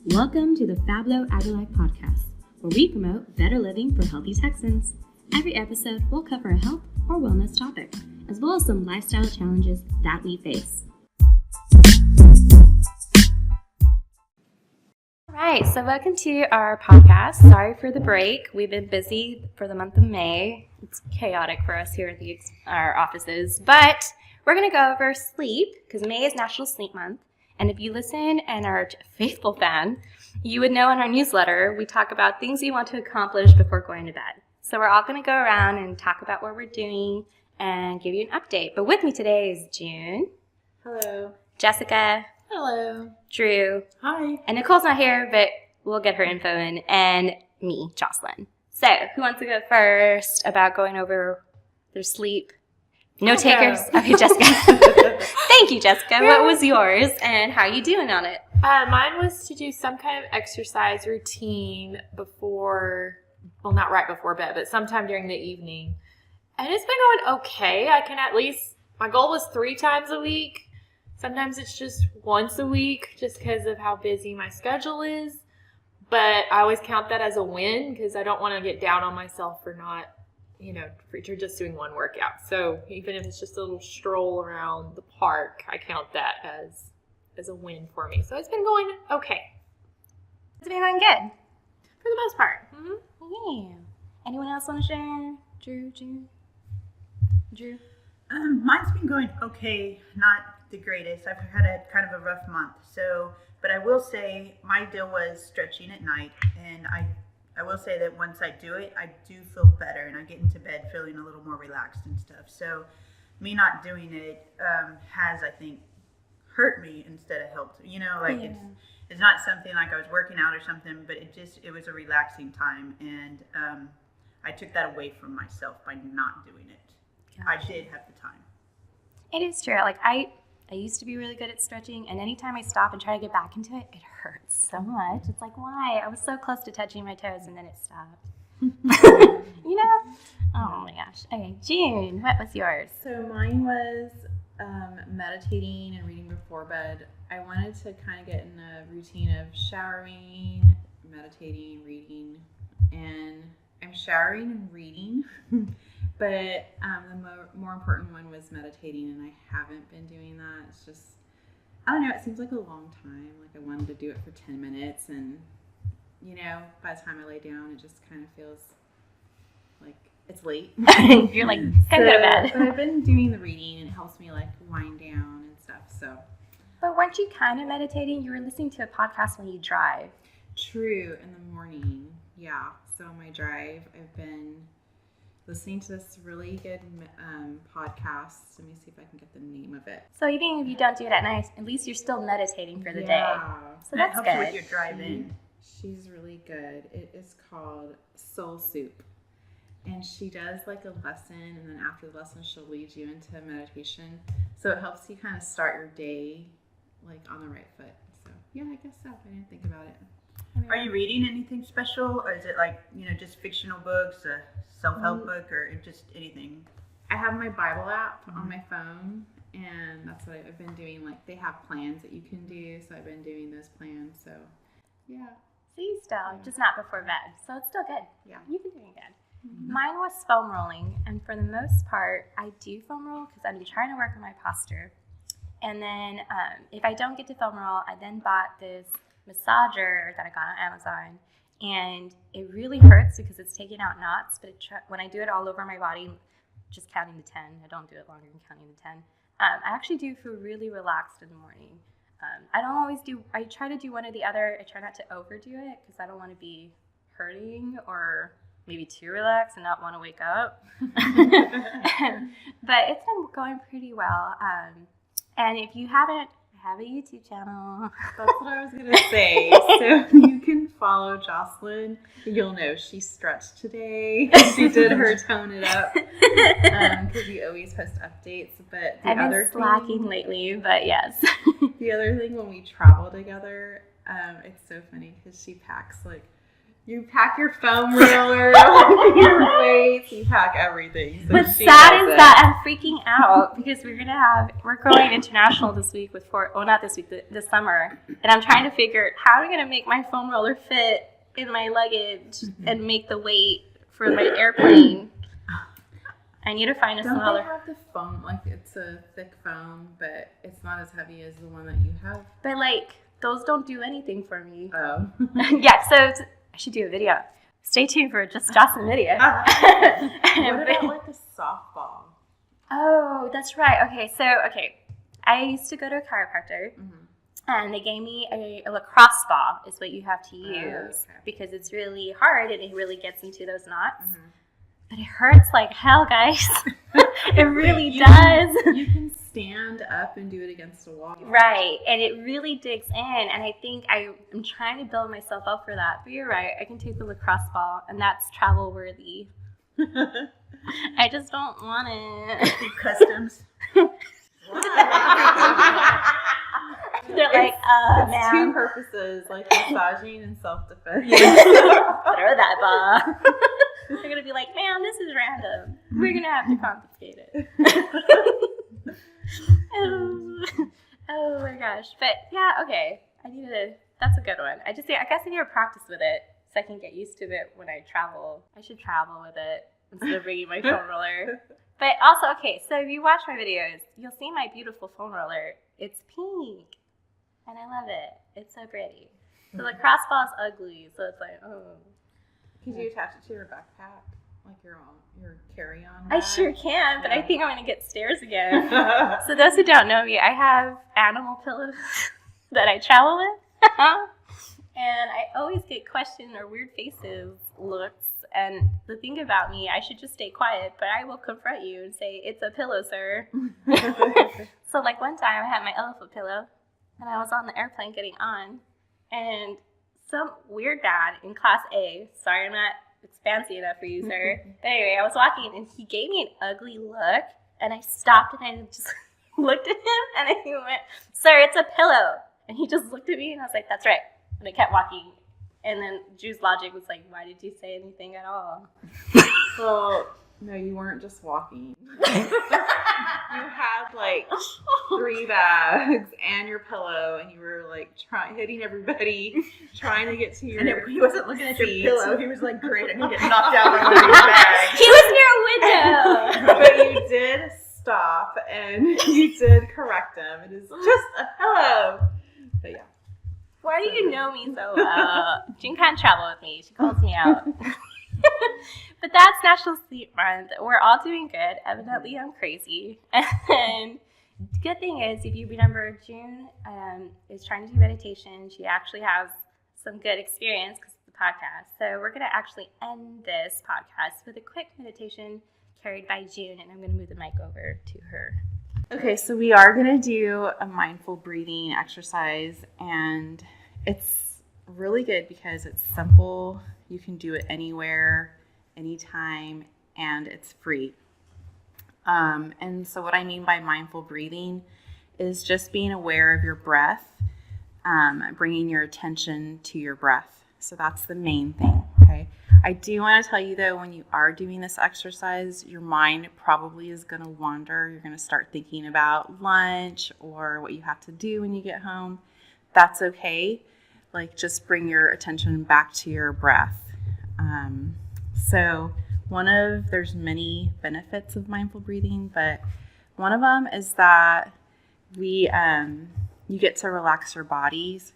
Welcome to the FABLOW AgriLIfe podcast, where we promote better living for healthy Texans. Every episode will cover a health or wellness topic, as well as some lifestyle challenges that we face. All right, so welcome to our podcast. Sorry for the break. We've been busy for the month of May. It's chaotic for us here at our offices, but we're going to go over sleep because May is National Sleep Month. And if you listen and are a faithful fan, you would know in our newsletter, we talk about things you want to accomplish before going to bed. So we're all going to go around and talk about what we're doing and give you an update. But with me today is June. Hello. Jessica. Hello. Drew. Hi. And Nicole's not here, but we'll get her info in. And me, Joss'n. So who wants to go first about going over their sleep? No takers? Okay, Jessica. Thank you, Jessica. What was yours and how are you doing on it? Mine was to do some kind of exercise routine before, well, not right before bed, but sometime during the evening. And it's been going okay. I can my goal was 3 times a week. Sometimes it's just once a week just because of how busy my schedule is. But I always count that as a win because I don't want to get down on myself for not, for just doing one workout. So even if it's just a little stroll around the park, I count that as a win for me. So it's been going okay. It's been going good. For the most part. Mm-hmm. Yeah. Anyone else want to share? Drew? Mine's been going okay, not the greatest. I've had a kind of a rough month. But I will say my deal was stretching at night, and I will say that once I do it, I do feel better, and I get into bed feeling a little more relaxed and stuff. So me not doing it has, I think, hurt me instead of helped. It's not something like I was working out or something, but it was a relaxing time, and I took that away from myself by not doing it. Gotcha. I did have the time. It is true. Like I used to be really good at stretching, and anytime I stop and try to get back into it, it hurts so much. It's like, why? I was so close to touching my toes, and then it stopped. Oh my gosh. Okay, June, what was yours? So mine was meditating and reading before bed. I wanted to kind of get in a routine of showering, meditating, reading, and I'm showering and reading. But the more important one was meditating, and I haven't been doing that. It's just, I don't know, it seems like a long time. Like I wanted to do it for 10 minutes, and, by the time I lay down, it just kind of feels like it's late. You're like, go to bed. But I've been doing the reading, and it helps me, like, wind down and stuff, so. But weren't you kind of meditating? You were listening to a podcast when you drive. True, in the morning, yeah. So on my drive, I've been listening to this really good podcast. Let me see if I can get the name of it. So even if you don't do it at night, at least you're still meditating for the day. So that's helps good. You with your drive-in. She's really good. It is called Soul Soup. And she does like a lesson, and then after the lesson, she'll lead you into meditation. So it helps you kind of start your day like on the right foot. So yeah, I guess so. I didn't think about it. Are you reading anything special, or is it like, just fictional books, a self-help book, or just anything? I have my Bible app on my phone, and that's what I've been doing. Like, they have plans that you can do, so I've been doing those plans. So, yeah. See, still, just not before bed. So it's still good. Yeah. You've been doing good. Mm-hmm. Mine was foam rolling, and for the most part, I do foam roll because I'm trying to work on my posture. And then if I don't get to foam roll, I then bought this massager that I got on Amazon, and it really hurts because it's taking out knots, but when I do it all over my body, just counting to 10, I don't do it longer than counting to 10, I actually do feel really relaxed in the morning. I try to do one or the other. I try not to overdo it because I don't want to be hurting or maybe too relaxed and not want to wake up. But it's been going pretty well. And if you haven't, I have a YouTube channel. That's what I was going to say. So you can follow Joss'n. You'll know she stretched today. She did her tone it up because you always post updates. But I've been slacking lately, but yes. The other thing, when we travel together, it's so funny because she packs like You pack your foam roller, your weights, you pack everything. So What's sad is that I'm freaking out because we're going international this week this summer, and I'm trying to figure how I'm gonna make my foam roller fit in my luggage and make the weight for my airplane. I need to find a smaller. Don't they have the foam? Like it's a thick foam, but it's not as heavy as the one that you have. But like those don't do anything for me. Oh. Yeah, so I should do a video. Stay tuned for just Joss'n video. What about like a softball? Oh, that's right. Okay, I used to go to a chiropractor, and they gave me a lacrosse ball. Is what you have to use because it's really hard and it really gets into those knots. But it hurts like hell, guys. It really does. You can stand up and do it against a wall. Right, and it really digs in, and I think I'm trying to build myself up for that. But you're right, I can take the lacrosse ball, and that's travel worthy. I just don't want it. Customs. They're like, it's man. two purposes, like massaging and self-defense. Throw that ball. They're going to be like, man, this is random. We're going to have to confiscate it. Oh my gosh. But yeah, okay. That's a good one. I guess I need to practice with it so I can get used to it when I travel. I should travel with it instead of bringing my foam roller. But also, okay, so if you watch my videos, you'll see my beautiful foam roller. It's pink. And I love it. It's so pretty. The lacrosse ball is ugly, so it's like, oh. Could you attach it to your backpack? Like your carry-on bag? I sure can, but I think I'm going to get stairs again. So those who don't know me, I have animal pillows that I travel with. And I always get questioned or weird faces, looks. And the thing about me, I should just stay quiet, but I will confront you and say, it's a pillow, sir. So like one time I had my elephant pillow, and I was on the airplane getting on, and some weird dad in class A, sorry I'm not fancy enough for you, sir. But anyway, I was walking and he gave me an ugly look, and I stopped and I just looked at him and he went, sir, it's a pillow. And he just looked at me and I was like, that's right. And I kept walking. And then Drew's logic was like, why did you say anything at all? Well, no, you weren't just walking. You had like 3 bags and your pillow, and you were like hitting everybody, trying to get to your And he wasn't looking at your seat. pillow. He was like, great, I'm going to get knocked out by one of these bags. He was near a window. But you did stop, and you did correct him. It is just a pillow. But yeah. Why do you know me so well? Jean can't travel with me. She calls me out. But that's National Sleep Month. We're all doing good. Evidently, I'm crazy. And the good thing is, if you remember, June is trying to do meditation. She actually has some good experience because of the podcast. So we're going to actually end this podcast with a quick meditation carried by June. And I'm going to move the mic over to her. Okay, so we are going to do a mindful breathing exercise, and it's really good because it's simple. You can do it anywhere, anytime, and it's free. And so what I mean by mindful breathing is just being aware of your breath, bringing your attention to your breath. So that's the main thing, okay? I do want to tell you, though, when you are doing this exercise, your mind probably is going to wander. You're going to start thinking about lunch or what you have to do when you get home. That's okay. Like, just bring your attention back to your breath. So there's many benefits of mindful breathing, but one of them is that you get to relax your bodies,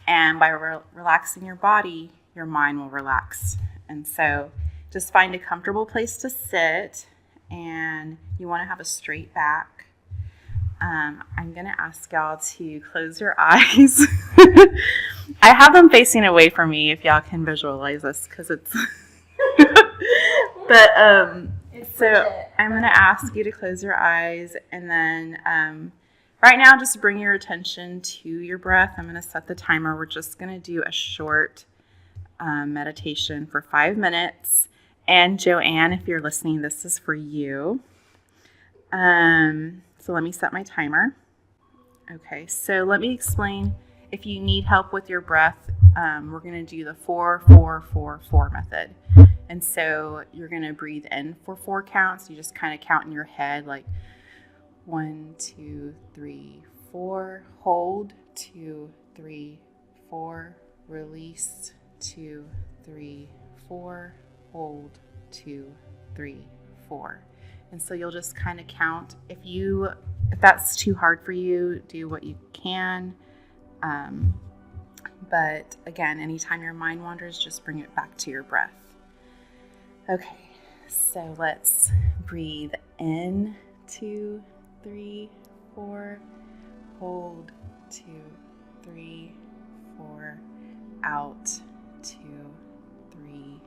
and by relaxing your body, your mind will relax. And so just find a comfortable place to sit, and you want to have a straight back. I'm going to ask y'all to close your eyes. I have them facing away from me if y'all can visualize this, because it's... But so legit. I'm going to ask you to close your eyes, and then right now just bring your attention to your breath. I'm going to set the timer. We're just going to do a short meditation for 5 minutes. And Joanne, if you're listening, this is for you. So let me set my timer. Okay, so let me explain. if you need help with your breath, we're going to do the 4-4-4-4 method. And so you're going to breathe in for 4 counts. You just kind of count in your head like 1, 2, 3, 4. Hold. 2, 3, 4. Release. 2, 3, 4. Hold. 2, 3, 4. And so you'll just kind of count. If that's too hard for you, do what you can. But again, anytime your mind wanders, just bring it back to your breath. Okay, so let's breathe in, 2, 3, 4. Hold, 2, 3, 4. Out, 2, 3,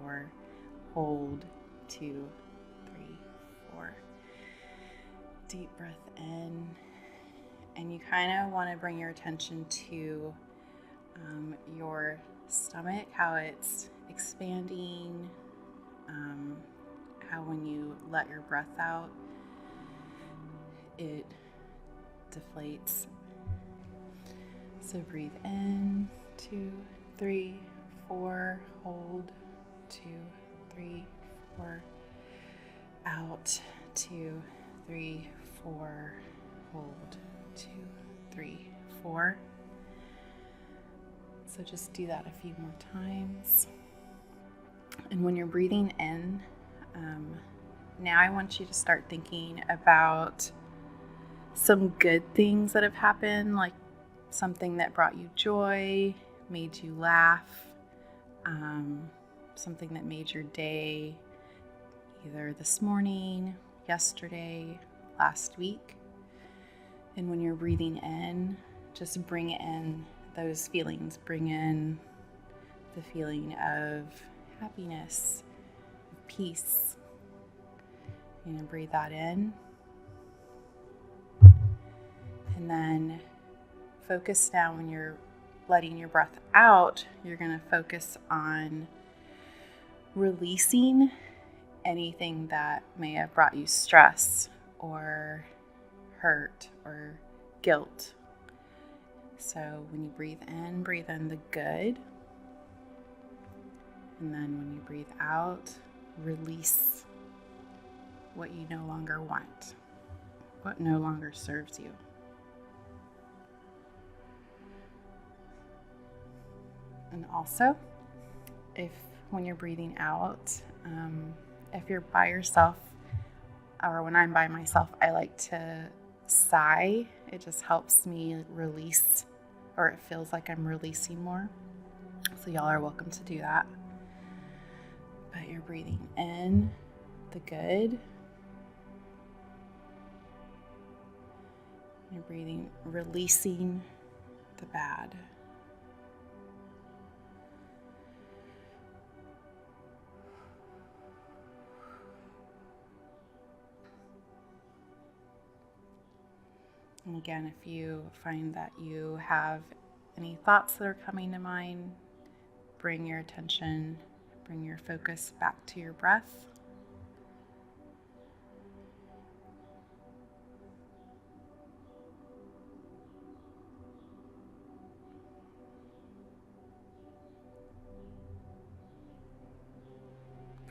4. Hold, 2, 3, 4. Deep breath in. And you kind of want to bring your attention to your stomach, how it's expanding, how when you let your breath out, it deflates. So breathe in, 2, 3, 4. Hold, 2, 3, 4. Out, 2, 3, 4. Hold, 2, 3, 4. So just do that a few more times. And when you're breathing in, now I want you to start thinking about some good things that have happened, like something that brought you joy, made you laugh, something that made your day, either this morning, yesterday, last week. And when you're breathing in, just bring in those feelings. Bring in the feeling of happiness, peace. You're going to breathe that in. And then focus now when you're letting your breath out, you're going to focus on releasing anything that may have brought you stress or hurt or guilt. So when you breathe in the good. And then when you breathe out, release what you no longer want, what no longer serves you. And also, if when you're breathing out, if you're by yourself, or when I'm by myself, I like to sigh. It just helps me release, or it feels like I'm releasing more. So y'all are welcome to do that. But you're breathing in the good. You're breathing, releasing the bad. And again, if you find that you have any thoughts that are coming to mind, bring your attention, bring your focus back to your breath.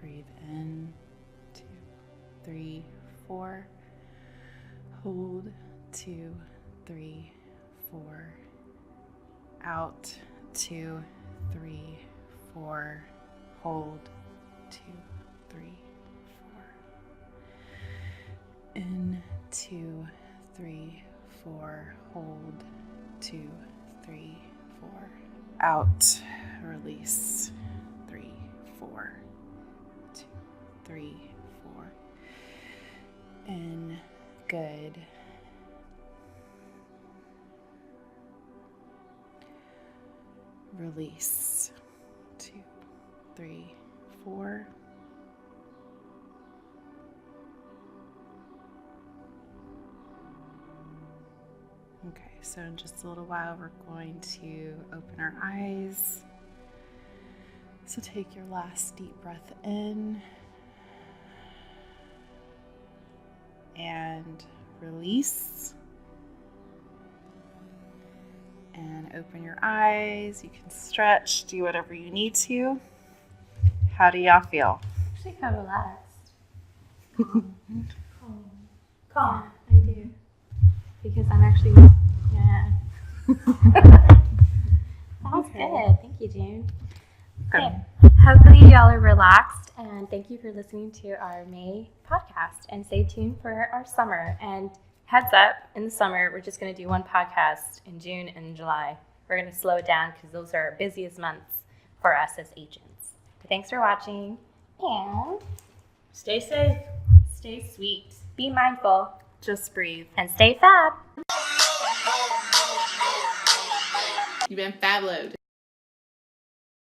Breathe in, 2, 3, 4. Hold, 2, 3, 4. Out, 2, 3, 4. Hold, 2, 3, 4. In, 2, 3, 4. Hold, 2, 3, 4. Out, release, 3, 4. 2, 3, 4. In, good. Release, 2, 3, 4. Okay, so in just a little while, we're going to open our eyes. So take your last deep breath in and release. and open your eyes. You can stretch, do whatever you need to. How do y'all feel? Actually feel relaxed. Calm. Yeah, I do. Because I'm actually, yeah. That was good. Thank you, June. Okay. Hopefully y'all are relaxed, and thank you for listening to our May podcast, and stay tuned for our summer. And heads up, in the summer, we're just going to do one podcast in June and July. We're going to slow it down because those are our busiest months for us as agents. But thanks for watching, and Stay safe. stay sweet. Be mindful. Just breathe. And stay fab. You've been FABLOW'D.